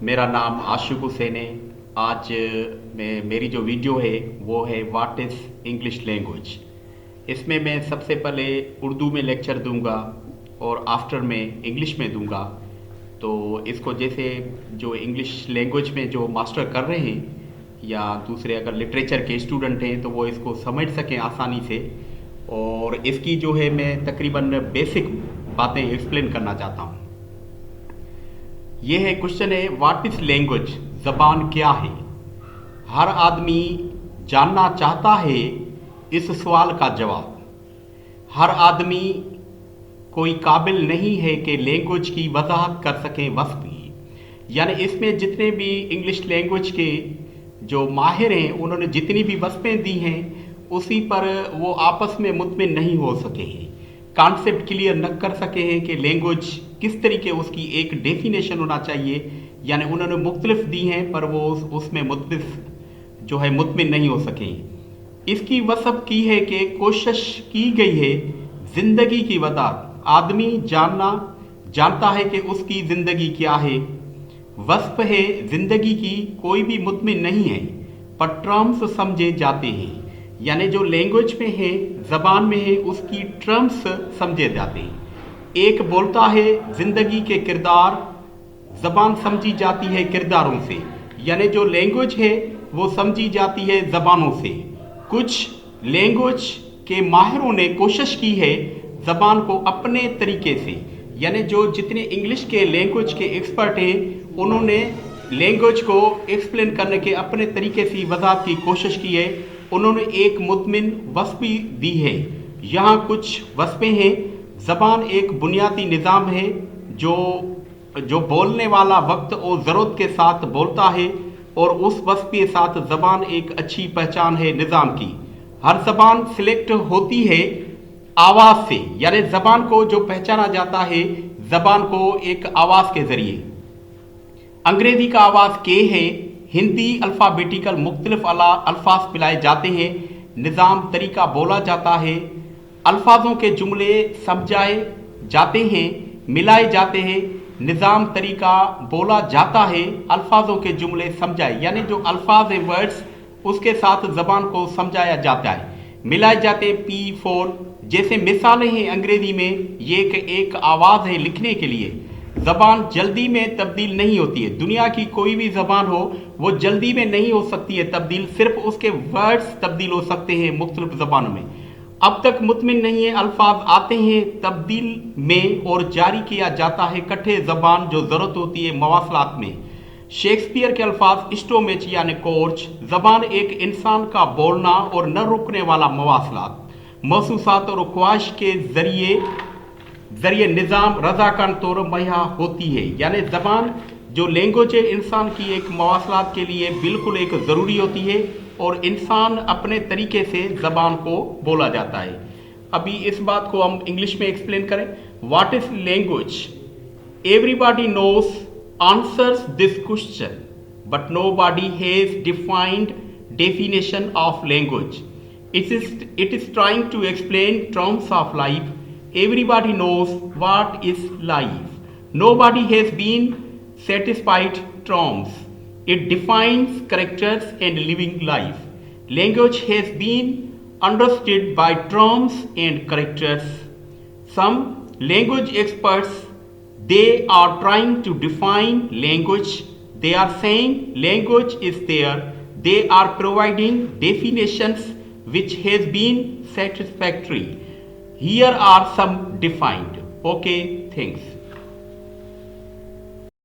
मेरा नाम आशिक हुसैन है। आज मेरी जो वीडियो है वो है व्हाट इज़ इंग्लिश लैंग्वेज। इसमें मैं सबसे पहले उर्दू में लेक्चर दूंगा और आफ्टर में इंग्लिश में दूंगा। तो इसको जैसे जो इंग्लिश लैंग्वेज में जो मास्टर कर रहे हैं या दूसरे अगर लिटरेचर के स्टूडेंट हैं तो वो इसको समझ सकें आसानी से। और इसकी जो है मैं तकरीबन बेसिक बातें एक्सप्लेन करना चाहता हूँ। ये है क्वेश्चन है व्हाट इज लैंग्वेज, जबान क्या है। हर आदमी जानना चाहता है इस सवाल का जवाब। हर आदमी कोई काबिल नहीं है कि लैंग्वेज की वजाहत कर सकें वस्फ की। यानी इसमें जितने भी इंग्लिश लैंग्वेज के जो माहिर हैं उन्होंने जितनी भी वस्फें दी हैं उसी पर वो आपस में मुतमिन नहीं हो सके हैं, कॉन्सेप्ट क्लियर न कर सके हैं कि लैंग्वेज किस तरीके उसकी एक डेफिनेशन होना चाहिए। यानी उन्होंने मुख्तलिफ दी हैं पर वो उसमें मुख्तलिफ जो है मुतमिन नहीं हो सके। इसकी वसफ की है कि कोशिश की गई है ज़िंदगी की वजाहत। आदमी जानता है कि उसकी ज़िंदगी क्या है, वस्फ है ज़िंदगी की, कोई भी मुतमिन नहीं है पर टर्म्स समझे जाते हैं। यानी जो लैंग्वेज में है, ज़बान में है, उसकी टर्म्स समझे जाते हैं। एक बोलता है ज़िंदगी के किरदार, ज़बान समझी जाती है किरदारों से। यानी जो लैंग्वेज है वो समझी जाती है ज़बानों से। कुछ लैंग्वेज के माहिरों ने कोशिश की है ज़बान को अपने तरीके से, यानी जो जितने इंग्लिश के लैंग्वेज के एक्सपर्ट हैं उन्होंने लैंग्वेज को एक्सप्लेन करने के अपने तरीके से वजाहत की कोशिश की है। उन्होंने एक मुतमिन वस्फ़ भी दी है। यहाँ कुछ वस्फ़ें हैं। ज़बान एक बुनियादी निज़ाम है जो बोलने वाला वक्त और ज़रूरत के साथ बोलता है और उस वस्फ़ के साथ ज़बान एक अच्छी पहचान है निज़ाम की। हर ज़बान सिलेक्ट होती है आवाज़ से, यानी ज़बान को जो पहचाना जाता है ज़बान को एक आवाज़ के ज़रिए। अंग्रेज़ी का आवाज़ के है, हिंदी अल्फ़ाबेटिकल मुख्तलिफ अल्फाज मिलाए जाते हैं, निज़ाम तरीका बोला जाता है, अल्फाजों के जुमले समझाए जाते हैं, मिलाए जाते हैं, निज़ाम तरीका बोला जाता है, अल्फाजों के जुमले समझाए, यानी जो अल्फाज हैं वर्ड्स उसके साथ ज़बान को समझाया जाता है, मिलाए जाते हैं। पी फोर जैसे मिसालें हैं अंग्रेज़ी में, ये एक आवाज़ है लिखने के लिए। ज़बान जल्दी में तब्दील नहीं होती है। दुनिया की कोई भी ज़बान हो वो जल्दी में नहीं हो सकती है तब्दील, सिर्फ उसके वर्ड्स तब्दील हो सकते हैं मुख्तलिफ ज़बानों में। अब तक मुतमिन नहीं है, अल्फाज आते हैं तब्दील में और जारी किया जाता है कट्ठे ज़बान जो ज़रूरत होती है मवासलात में। शेक्सपियर के अल्फाज स्टोमेच यानी कोर्च, ज़बान एक इंसान का बोलना और न रुकने वाला मवासलात, महसूसात और ख्वाहिश के ज़रिए निज़ाम रज़ाकान तौर मुहैया होती है। यानी ज़बान जो लैंग्वेज है इंसान की एक मवासलात के लिए बिल्कुल एक ज़रूरी होती है और इंसान अपने तरीके से ज़बान को बोला जाता है। अभी इस बात को हम इंग्लिश में एक्सप्लेन करें। What is language? Everybody knows answers this question, but nobody has defined definition of language. It is trying to explain terms of life. Everybody knows what is life. Nobody has been satisfied terms. It defines characters and living life. Language has been understood by terms and characters. Some language experts, they are trying to define language. They are saying language is there. They are providing definitions which has been satisfactory. Here are some defined. Okay, thanks.